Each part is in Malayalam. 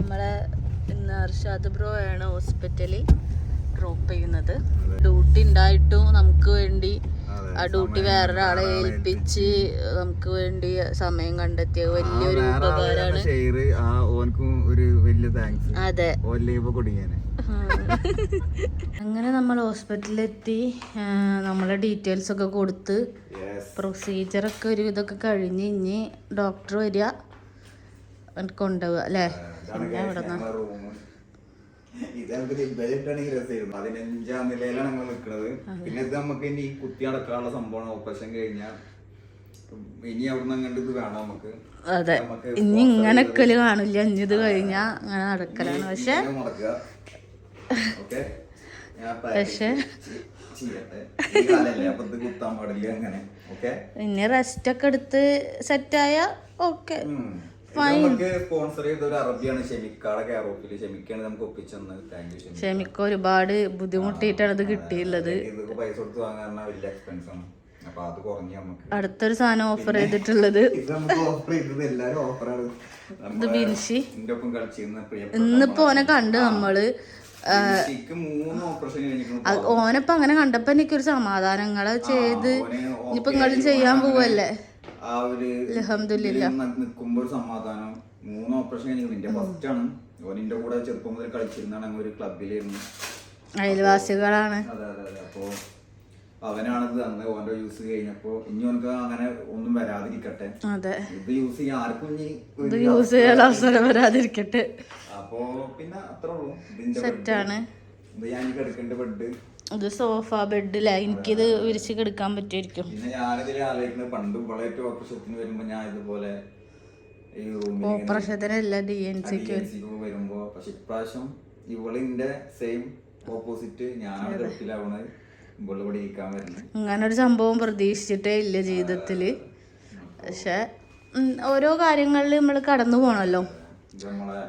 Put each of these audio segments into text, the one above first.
നമ്മളെ ഇന്ന് അർഷാദ് ബ്രോ ആണ് ഹോസ്പിറ്റലിൽ ഡ്രോപ്പ് ചെയ്യുന്നത്. ഡ്യൂട്ടി ഉണ്ടായിട്ടും നമുക്ക് വേണ്ടി ആ ഡ്യൂട്ടി വേറൊരാളെ ഏൽപ്പിച്ച് നമുക്ക് വേണ്ടി സമയം കണ്ടെത്തിയ വലിയൊരു ഉപകാരമാണ്. അതെ, അങ്ങനെ നമ്മൾ ഹോസ്പിറ്റലിലെത്തി നമ്മളെ ഡീറ്റെയിൽസ് ഒക്കെ കൊടുത്ത് പ്രൊസീജിയറൊക്കെ ഒരു ഇതൊക്കെ കഴിഞ്ഞ് ഇനി ഡോക്ടർ വരിക കൊണ്ടുപോവുക അല്ലേ. പിന്നെ അവിടെ ഇത് നമുക്ക് 15ാം നിലയിലാണ് ഞങ്ങൾ നിൽക്കുന്നത്. പിന്നെ ഇത് നമുക്ക് ഇനി കുത്തി അടക്കാനുള്ള സംഭവമാണ്. ഓപ്പറേഷൻ കഴിഞ്ഞാൽ ഇനി അവിടുന്ന് അങ്ങോട്ട് ഇത് വേണം നമുക്ക്. അതെ, ഇനി ഇങ്ങനെ ഒക്കല് കാണില്ല, ഇനി ഇത് കഴിഞ്ഞാ അങ്ങനെ നടക്കലാണ്. പക്ഷെ ഇനി റെസ്റ്റ് ഒക്കെ എടുത്ത് സെറ്റായ ഓക്കെ. ഷെമിക്ക ഒരുപാട് ബുദ്ധിമുട്ടിയിട്ടാണ് ഇത് കിട്ടിയുള്ളത്. അടുത്തൊരു സാധനം ഓഫർ ചെയ്തിട്ടുള്ളത് ഇത് ബിൻഷി. ഇന്നിപ്പോ ഓനെ കണ്ട് നമ്മള് ഓനപ്പോ അങ്ങനെ കണ്ടപ്പോ എനിക്കൊരു സമാധാനങ്ങളെ ചെയ്ത് ഇനിയിപ്പോ നിങ്ങളും ചെയ്യാൻ പോവല്ലേ. അൽഹംദുലില്ലാഹ് നിൽക്കുമ്പോ ഒരു സമാധാനം. 3 ഓപ്പറേഷൻ കഴിഞ്ഞു. ഫസ്റ്റ് ആണ്. ഓനിന്റെ കൂടെ ചെറുപ്പം മുതൽ കളിച്ചിരുന്നാണ്. ഒരു ക്ലബിലായിരുന്നു, അയൽവാസികളാണ്. അതെ അതെ അതെ. അപ്പൊ അവനാണിത് അന്ന് ഓന്റെ യൂസ് കഴിഞ്ഞപ്പോ ഇനി ഓനക്ക് അങ്ങനെ ഒന്നും വരാതിരിക്കട്ടെ. അതെ, ഇത് യൂസ് ചെയ്യാൻ ആർക്കും ഇത് യൂസ് ചെയ്യാൻ അവസരം വരാതിരിക്കട്ടെ. അപ്പൊ പിന്നെ അത്രേ ഉള്ളൂ. സെറ്റാണ്. ഇത് ഞാൻ കിടക്കേണ്ട ബെഡ്, ഇത് സോഫ ബെഡില്ല, എനിക്കിത് വിരിച്ച് കിടക്കാൻ പറ്റുമായിരിക്കും. പിന്നെ ഞാനിതിൽ ആലോചിക്കുന്നത് പണ്ട് വളരെയൊക്കെ ഓപ്പറേഷത്തിന് വരുമ്പോ ഞാൻ ഇതുപോലെ ഈ റൂമിൽ ഓപ്പറേഷത്തിനല്ല DNC വരുമ്പോ, പക്ഷെ ഇപ്രാവശ്യം ഇവളിന്റെ സെയിം ഓപ്പോസിറ്റ് ഞാനാണ് ഗൾഫിലാവണത്, ഇവളിവിടെ ഇരിക്കാൻ വരുന്നത്. അങ്ങനെ ഒരു സംഭവം പ്രതീക്ഷിച്ചിട്ടേ ഇല്ല ജീവിതത്തില്. പക്ഷെ ഓരോ കാര്യങ്ങളിൽ നമ്മൾ കടന്നു പോണല്ലോ. നമ്മളെ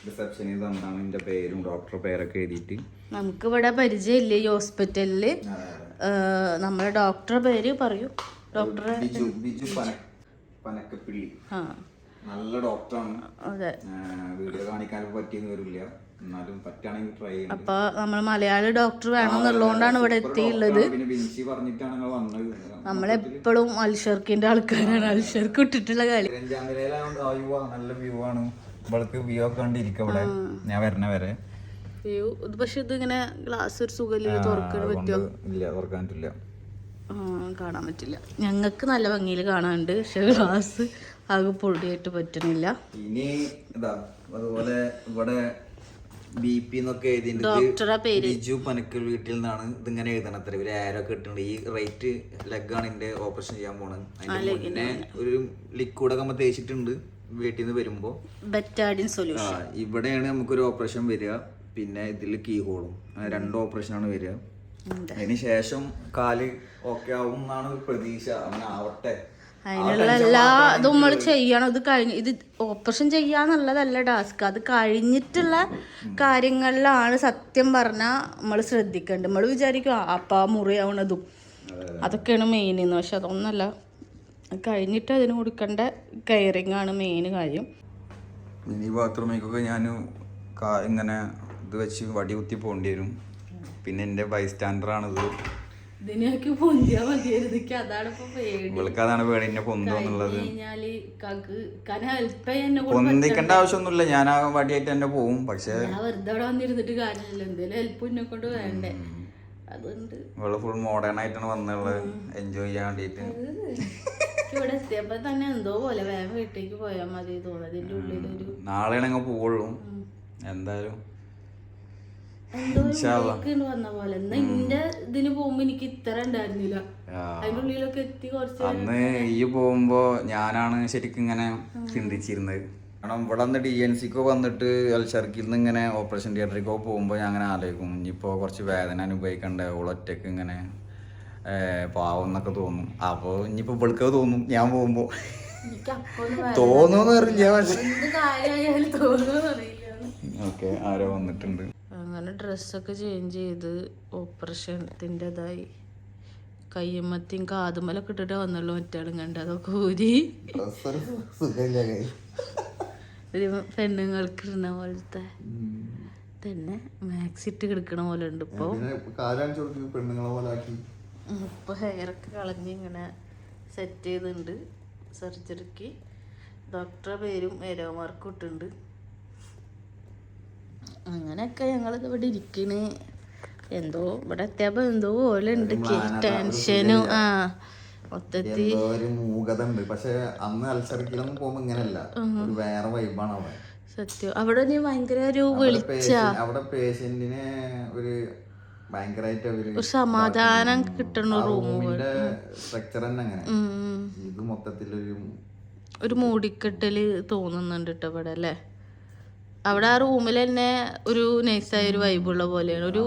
റിസപ്ഷനിൽ തന്നാണ് എന്റെ പേരും ഡോക്ടറുടെ പേരൊക്കെ എഴുതിയിട്ട്. നമുക്ക് ഇവിടെ പരിചയമില്ല ഈ ഹോസ്പിറ്റലില്. നമ്മളെ ഡോക്ടറുടെ പേര് പറയൂ. ഡോക്ടറെ ബിജു പനക്കപ്പിള്ളി. നല്ല ഡോക്ടറാണ്. അതെ, വീഡിയോ കാണിക്കാൻ പറ്റിയെന്ന് വരില്ല, എന്നാലും പറ്റുകയാണെങ്കിൽ ട്രൈ ചെയ്യാം. അപ്പൊ നമ്മൾ മലയാളി ഡോക്ടർ വേണമെന്നുള്ളതുകൊണ്ടാണ് ഇവിടെ എത്തിയുള്ളത്. പിന്നെ ബിൻസി പറഞ്ഞിട്ടാണ് ഞങ്ങൾ വന്നത്. നമ്മളെപ്പോഴും അൽഷർക്കിന്റെ ആൾക്കാരാണ്. അൽഷർക്ക് ഇട്ടിട്ടുള്ള കളി. 15ാം നിലയിലാവുമ്പോ നല്ല വ്യൂ ആണ്. ഇവൾക്ക് വ്യൂ ഒക്കെ കണ്ടിരിക്കും ഇവിടെ ഞാൻ വരണ വരെ. വ്യൂ പക്ഷെ ഇതിങ്ങനെ ഗ്ലാസ് ഒരു സുഖമില്ല, തുറക്കാൻ പറ്റുമോ? ഇല്ല, തുറക്കാൻ പറ്റില്ല, കാണാൻ പറ്റില്ല. ഞങ്ങൾക്ക് നല്ല ഭംഗിയിൽ കാണാനുണ്ട്, പക്ഷെ ഗ്ലാസ് ആകെ പൊടിയായിട്ട് പറ്റണില്ല. ഇനി ഇതാ അതുപോലെ ഇവിടെ BP എന്നൊക്കെ എഴുതിയിട്ടുണ്ട്. ഡോക്ടറുടെ പേര് ബിജു പനക്കൽ വീട്ടിൽ നിന്നാണ് ഇതിങ്ങനെ എഴുതണം. അത്ര ഒരു ആരോ ഒക്കെ ഇട്ടുണ്ട്. ഈ റൈറ്റ് ലെഗാണ് എന്റെ ഓപ്പറേഷൻ ചെയ്യാൻ പോണത്. അതിന്റെ മുന്നേ ഒരു ലിക്വിഡൊക്കെ നമ്മൾ തേച്ചിട്ടുണ്ട് വീട്ടിൽ നിന്ന് വരുമ്പോ. ബെറ്റാഡിൻ സൊല്യൂഷൻ. ഇവിടെയാണ് നമുക്കൊരു ഓപ്പറേഷൻ വരിക. പിന്നെ ഇതിൽ കീ ഹോളും. 2 ഓപ്പറേഷനാണ് വരിക. അതിന് ശേഷം കാല് ഓക്കെ ആവും എന്നാണ് പ്രതീക്ഷ. അങ്ങനെ ആവട്ടെ. അതിനുള്ള എല്ലാ ഇതും നമ്മൾ ചെയ്യണം. ഇത് കഴിഞ്ഞ് ഇത് ഓപ്പറേഷൻ ചെയ്യാന്നുള്ളതല്ല ടാസ്ക്. അത് കഴിഞ്ഞിട്ടുള്ള കാര്യങ്ങളിലാണ് സത്യം പറഞ്ഞാൽ നമ്മൾ ശ്രദ്ധിക്കേണ്ടത്. നമ്മൾ വിചാരിക്കും അപ്പ മുറിയാവണതും അതൊക്കെയാണ് മെയിൻ എന്ന്. പക്ഷെ അതൊന്നല്ല, കഴിഞ്ഞിട്ട് അതിന് കൊടുക്കേണ്ട കെയറിങ് ആണ് മെയിൻ കാര്യം. ഇനി ബാത്റൂമിലേക്കൊക്കെ ഞാൻ ഇങ്ങനെ ഇത് വെച്ച് വടി കുത്തി പോകേണ്ടി വരും. പിന്നെ എൻ്റെ ബൈസ്റ്റാൻഡറാണിത്. ഇവൾക്കതാണ് പേടി എന്നെ പൊന്തോന്നുള്ളത്. പൊന്തിക്കേണ്ട ആവശ്യമൊന്നുമില്ല, ഞാൻ ആ വടിയായിട്ട് തന്നെ പോവും. പക്ഷെ ഇവള് ഫുൾ മോഡേൺ ആയിട്ടാണ് വന്നുള്ളത്, എൻജോയ് ചെയ്യാൻ വേണ്ടിട്ട്. ഇവിടെ എത്തിയപ്പോ തന്നെ എന്തോ പോലെ വേഗം വീട്ടിലേക്ക് പോയാൽ മതി തോന്നുന്നു. നാളെയാണ് അങ്ങ് പോവുള്ളൂ എന്തായാലും. വന്ന പോലെ ഇന്റെ ഇതിന് പോകുമ്പോ എനിക്ക് ഇത്ര ഉണ്ടായിരുന്നില്ല. അതിന്റെ ഉള്ളിലൊക്കെ എത്തി കുറച്ച്. അന്ന് ഈ പോകുമ്പോ ഞാനാണ് ശരിക്കും ഇങ്ങനെ ചിന്തിച്ചിരുന്നത്. കാരണം ഇവിടെ വന്ന് DNCക്കോ വന്നിട്ട് അൽഷർക്കിൽ നിന്ന് ഇങ്ങനെ ഓപ്പറേഷൻ തിയേറ്ററിക്കോ പോകുമ്പോൾ ഞാൻ അങ്ങനെ ആലോചിക്കും, ഇനിയിപ്പോൾ കുറച്ച് വേദന അനുഭവിക്കണ്ടേ, ഒറ്റയ്ക്ക് ഇങ്ങനെ പാവം എന്നൊക്കെ തോന്നും. അപ്പോൾ ഇനിയിപ്പോൾ ഇവൾക്ക് തോന്നും ഞാൻ പോകുമ്പോൾ. തോന്നുമെന്ന് അറിയില്ല, പക്ഷെ ഓക്കെ ആരോ വന്നിട്ടുണ്ട്. അങ്ങനെ ഡ്രസ്സൊക്കെ ചേഞ്ച് ചെയ്ത് ഓപ്പറേഷത്തിൻ്റെതായി കയ്യമ്മത്തിയും കാതുമലൊക്കെ ഇട്ടിട്ട് വന്നുള്ളൂ. മറ്റാളും കണ്ട് അതൊക്കെ ഊരി ഒരു പെണ്ണുങ്ങൾക്ക് ഇടുന്ന പോലത്തെ തന്നെ മാക്സി ഇട്ട് കിടക്കണ പോലെ ഉണ്ട് ഇപ്പൊ. പെണ്ണുങ്ങളെ പോലെ ആക്കി ഇപ്പൊ ഹെയറൊക്കെ കളഞ്ഞ് ഇങ്ങനെ സെറ്റ് ചെയ്തിട്ടുണ്ട് സർജറിക്ക്. ഡോക്ടറെ പേരും ഏരോമാർക്കും ഇട്ടുണ്ട്. അങ്ങനെയൊക്കെ ഞങ്ങളിത് ഇവിടെ ഇരിക്കണ്. എന്തോ ഇവിടെ എത്തിയപ്പോ എന്തോ പോലെ ഉണ്ട് ടെൻഷനും. മൊത്തത്തിൽ പക്ഷെ അന്ന് അൽസറിക്കിലൊന്നും പോകുമ്പോ ഇങ്ങനല്ല, വേറെ വൈബാണ് അവിടെ. സത്യം അവിടെ നീ ഭയങ്കര ഒരു വിളിച്ച അവിടെ പേഷ്യന്റിനെ ഒരു ഭയങ്കരമായിട്ട് ഒരു സമാധാനം കിട്ടണ റൂമിന്റെ സ്ട്രക്ചർ തന്നെ അങ്ങനെ. ഇത് മൊത്തത്തിലൊരു ഒരു മൂടിക്കെട്ടല് തോന്നുന്നുണ്ട് കേട്ടോ ഇവിടെ അല്ലേ. അവിടെ ആ റൂമിൽ തന്നെ ഒരു നൈസായ ഒരു വൈബുള്ള പോലെയാണ്, ഒരു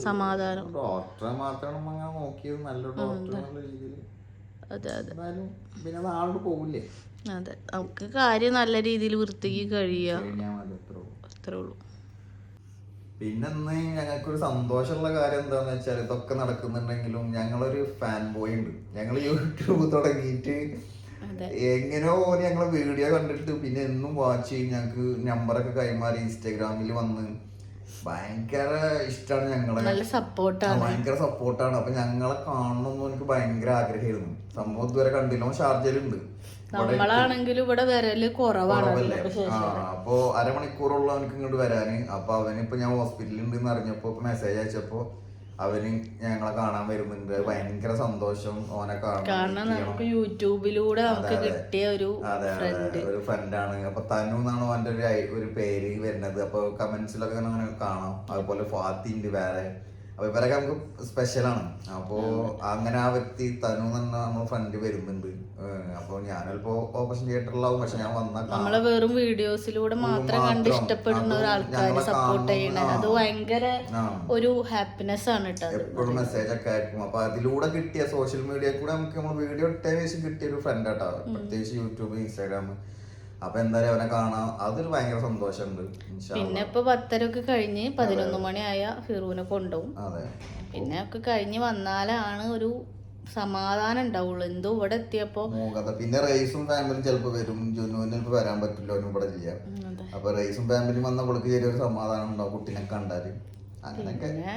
സമാധാനം. ഡോക്ടറെ മാത്രം അങ്ങനെ നോക്കിയത് നല്ല ഡോക്ടർ. അതെ അതെ, പിന്നെ നാളോട് പോവില്ലേ. അതെ, നമുക്ക് കാര്യം നല്ല രീതിയിൽ വൃത്തിക്ക് കഴിയാ, അത്രേ ഉള്ളൂ. പിന്നെ ഞങ്ങൾക്കൊരു സന്തോഷമുള്ള കാര്യം എന്താന്ന് വെച്ചാൽ, ഇതൊക്കെ നടക്കുന്നുണ്ടെങ്കിലും ഞങ്ങളൊരു ഫാൻ ബോയ് ഉണ്ട്. ഞങ്ങൾ യൂട്യൂബ് തുടങ്ങിയിട്ട് എങ്ങനെയോ ഞങ്ങളെ വീഡിയോ കണ്ടിട്ട് പിന്നെ എന്നും വാച്ച് ചെയ്യും. ഞങ്ങക്ക് നമ്പറൊക്കെ കൈമാറി ഇൻസ്റ്റാഗ്രാമിൽ വന്ന് ഭയങ്കര ഇഷ്ടമാണ്. ഞങ്ങളെ ഭയങ്കര സപ്പോർട്ടാണ്. അപ്പൊ ഞങ്ങളെ കാണണമെന്ന് എനിക്ക് ഭയങ്കര ആഗ്രഹമായിരുന്നു. സംഭവം ഇതുവരെ കണ്ടില്ല. ഷാർജയിലുണ്ട്, നമ്മളാണെങ്കിലും ഇവിടെ വരല് കുറവല്ലേ. അപ്പൊ അരമണിക്കൂറുള്ള അവനക്ക് ഇങ്ങോട്ട് വരാന്. അപ്പൊ അവനിപ്പോ ഞാൻ ഹോസ്പിറ്റലിൽ ഉണ്ടെന്ന് അറിഞ്ഞപ്പോ മെസ്സേജ് അയച്ചപ്പോ അവന് ഞങ്ങളെ കാണാൻ വരുന്നുണ്ട്. ഭയങ്കര സന്തോഷം ഓനെ കാണാൻ. യൂട്യൂബിലൂടെ നമുക്ക് കിട്ടിയ ഒരു ഫ്രണ്ടാണ്. അപ്പൊ തനു എന്നാണ് അവന്റെ ഒരു പേര് വരുന്നത്. അപ്പൊ കമന്റ്സിലൊക്കെ അങ്ങനെ കാണാം. അതുപോലെ ഫാത്തി ഉണ്ട് വേറെ. അപ്പൊ ഇവരൊക്കെ നമുക്ക് സ്പെഷ്യലാണ്. അപ്പോ അങ്ങനെ ആ വ്യക്തി തനു തന്നെ നമ്മളെ ഫ്രണ്ട് വരുന്നുണ്ട്. അപ്പൊ ഞാനിപ്പോ ഓപ്പറേഷൻ തിയേറ്ററിലാവും, പക്ഷെ ഞാൻ നമ്മളെ വെറും വീഡിയോസിലൂടെ മാത്രം കണ്ട് ഇഷ്ടപ്പെടുന്ന ഒരാൾക്കാര് സപ്പോർട്ട് ചെയ്യണ അത് ഭയങ്കര ഒരു ഹാപ്പിനെസ് ആണ് കേട്ടോ. എപ്പോഴും മെസ്സേജ് ഒക്കെ അയക്കും. അപ്പൊ അതിലൂടെ കിട്ടിയ സോഷ്യൽ മീഡിയ കൂടെ നമുക്ക് നമ്മൾ വീഡിയോ ഇട്ടതിന് ശേഷം കിട്ടിയ ഒരു ഫ്രണ്ട് ആട്ടോ, പ്രത്യേകിച്ച് യൂട്യൂബ് ഇൻസ്റ്റാഗ്രാം. അപ്പൊ എന്തായാലും അവനെ കാണാം, അതൊരു ഭയങ്കര സന്തോഷമുണ്ട്. പിന്നെ ഇപ്പൊ 10:30 കഴിഞ്ഞ് 11 മണിയായ ഫിറൂനെ കൊണ്ടുപോകും. പിന്നെ ഒക്കെ കഴിഞ്ഞ് വന്നാലാണ് ഒരു സമാധാനം ഉണ്ടാവുള്ളൂ. എന്തോ ഇവിടെ എത്തിയപ്പോ പിന്നെ റൈസും ഫാമിലിയും ചിലപ്പോ വരും. ജുനുവിന് വരാൻ പറ്റില്ല, അവനും ഇവിടെ ഇല്ല. അപ്പൊ റൈസും ഫാമിലിയും വന്ന പുള്ളിക്ക് ചെറിയൊരു സമാധാനം ഉണ്ടാവും കുട്ടീനെ കണ്ടാല്. അങ്ങനെയൊക്കെ പിന്നെ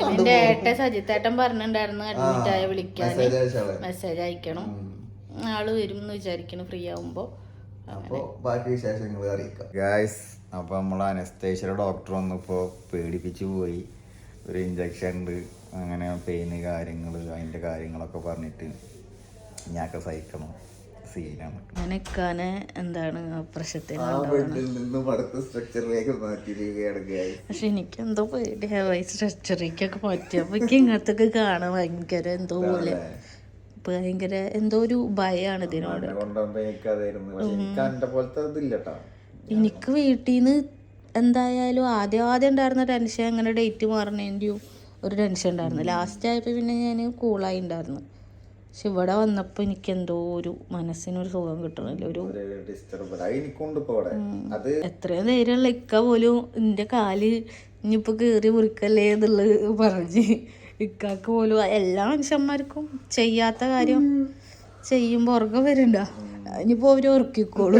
എന്റെ ഏട്ടൻ സജിത്തേട്ടൻ പറഞ്ഞിട്ടുണ്ടായിരുന്നു അഡ്മിറ്റ് ആയ വിളിക്കാൻ, മെസ്സേജ് അയക്കണം. ആള് വരും എന്ന് വിചാരിക്കണം ഫ്രീ ആവുമ്പോ. അപ്പൊ ബാക്കി വിശേഷങ്ങൾ അറിയിക്കാം ഗായ്സ്. അപ്പൊ നമ്മളെ അനസ്തേഷ്യയുടെ ഡോക്ടർ വന്നപ്പോ പേടിപ്പിച്ചു പോയി. ഒരു ഇഞ്ചക്ഷൻ ഉണ്ട്, അങ്ങനെ പെയിന് കാര്യങ്ങൾ അതിന്റെ കാര്യങ്ങളൊക്കെ പറഞ്ഞിട്ട് ഞാനൊക്കെ സഹിക്കണം. സീനാണ്. ഞാനൊക്കെ എന്താണ് പ്രശ്നത്തിന് സ്ട്രക്ചറിലേക്ക് മാറ്റിയിരിക്കുകയാണ്. പക്ഷെ എനിക്ക് എന്തോ പേടിയാ സ്ട്രക്ചറിലേക്കൊക്കെ മാറ്റിയപ്പോ എനിക്ക് ഇങ്ങനത്തൊക്കെ കാണാൻ ഭയങ്കര എന്തോ പോലെ, ഭയങ്കര എന്തോ ഒരു ഭയാണ് ഇതിനോട്. എനിക്ക് വീട്ടിൽ നിന്ന് എന്തായാലും ആദ്യം ഉണ്ടായിരുന്ന ടെൻഷൻ അങ്ങനെ ഡേറ്റ് മാറണേൻ്റെയും ഒരു ടെൻഷൻ ഉണ്ടായിരുന്നു. ലാസ്റ്റ് ആയപ്പോൾ പിന്നെ ഞാൻ കൂളായി ഉണ്ടായിരുന്നു. പക്ഷെ ഇവിടെ വന്നപ്പോൾ എനിക്ക് എന്തോ ഒരു മനസ്സിനൊരു സുഖം കിട്ടണില്ല. ഒരു എത്രയും നേരമുള്ള ഇക്ക പോലും എൻ്റെ കാല് ഇനിയിപ്പോൾ കീറി മുറിക്കല്ലേ എന്നുള്ളത് പറഞ്ഞ് ഇക്കാക്ക് പോലും എല്ലാ മനുഷ്യന്മാർക്കും ചെയ്യാത്ത കാര്യം ചെയ്യുമ്പോൾ ഉറക്കം വരണ്ട. ഇനിയിപ്പോൾ അവർ ഉറക്കിക്കോളൂ,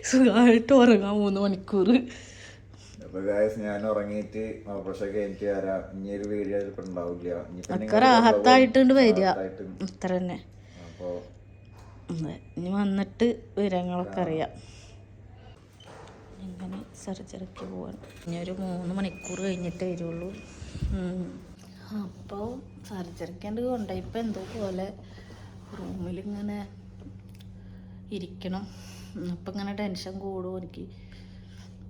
സുഖമായിട്ട് ഉറങ്ങാം 3 മണിക്കൂർ. ഞാൻ ഉറങ്ങിയിട്ട് ഒക്കെ റാഹത്തായിട്ടുണ്ട് വരിക, അത്ര തന്നെ. ഇനി വന്നിട്ട് വിവരങ്ങളൊക്കെ അറിയാം. ഇങ്ങനെ സർജറിക്ക് പോവാണ്. ഇനി ഒരു 3 മണിക്കൂർ കഴിഞ്ഞിട്ടേ വരുള്ളൂ. അപ്പോൾ സർജറിക്ക് കൊണ്ടുപോയപ്പോൾ എന്തോ പോലെ റൂമിലിങ്ങനെ ഇരിക്കണം. അപ്പം ഇങ്ങനെ ടെൻഷൻ കൂടും എനിക്ക്.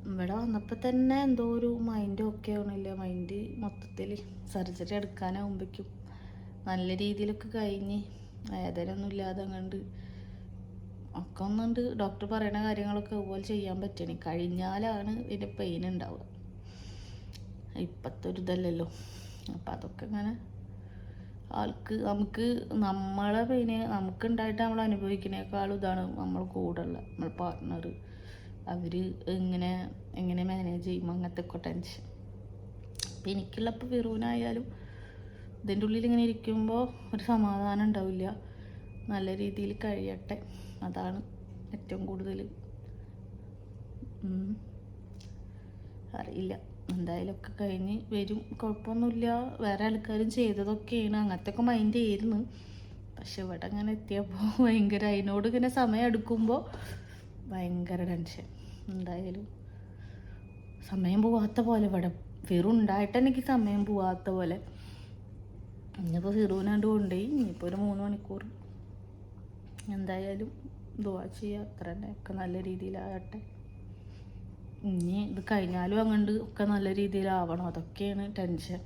ഇവിടെ വന്നപ്പോൾ തന്നെ എന്തോ ഒരു മൈൻഡ് ഓക്കെ ആവണില്ല. മൈൻഡ് മൊത്തത്തിൽ സർജറി എടുക്കാനാവുമ്പോഴേക്കും നല്ല രീതിയിലൊക്കെ കഴിഞ്ഞ് വേദന ഒന്നും ഇല്ലാതെ കണ്ട് ഒക്കെ ഒന്നുണ്ട്. ഡോക്ടർ പറയുന്ന കാര്യങ്ങളൊക്കെ അതുപോലെ ചെയ്യാൻ പറ്റണേ. കഴിഞ്ഞാലാണ് ഇതിൻ്റെ പെയിൻ ഉണ്ടാവുക. ഇപ്പോഴത്തെ ഒരു ഇതല്ലല്ലോ. അപ്പം അതൊക്കെ ഇങ്ങനെ നമുക്ക് നമ്മളെ പെയിന് നമുക്കുണ്ടായിട്ട് നമ്മൾ അനുഭവിക്കുന്നേക്കാളും ഇതാണ് നമ്മൾ കൂടുള്ള നമ്മൾ പാർട്ട്ണർ. അവർ എങ്ങനെ മാനേജ് ചെയ്യും അങ്ങനത്തെ ഒക്കെ ടെൻഷൻ. അപ്പം എനിക്കുള്ളപ്പോൾ ഫിറൂനായാലും ഇതിൻ്റെ ഉള്ളിൽ ഇങ്ങനെ ഇരിക്കുമ്പോൾ ഒരു സമാധാനം ഉണ്ടാവില്ല. നല്ല രീതിയിൽ കഴിയട്ടെ. അതാണ് ഏറ്റവും കൂടുതൽ. അറിയില്ല, എന്തായാലും ഒക്കെ കഴിഞ്ഞ് വരും, കുഴപ്പമൊന്നുമില്ല. വേറെ ആൾക്കാരും ചെയ്തതൊക്കെയാണ്, അങ്ങനത്തെ ഒക്കെ മൈൻഡ് ആയിരുന്നു. പക്ഷെ ഇവിടെ അങ്ങനെ എത്തിയപ്പോൾ ഭയങ്കര അതിനോട് ഇങ്ങനെ സമയം എടുക്കുമ്പോൾ ഭയങ്കര ടെൻഷൻ. എന്തായാലും സമയം പോവാത്ത പോലെ ഇവിടെ ഫിറു ഉണ്ടായിട്ട് എനിക്ക് സമയം പോവാത്ത പോലെ. ഇനിയിപ്പോൾ ഫിറുവിനാണ്ട് കൊണ്ടുപോയി, ഇനിയിപ്പോൾ ഒരു 3 മണിക്കൂർ. എന്തായാലും ദുആ ചെയ്യുക, അത്ര തന്നെ. ഒക്കെ നല്ല രീതിയിലാകട്ടെ. ഇനി ഇത് കഴിഞ്ഞാലും അങ്ങോട്ട് ഒക്കെ നല്ല രീതിയിലാവണം, അതൊക്കെയാണ് ടെൻഷൻ.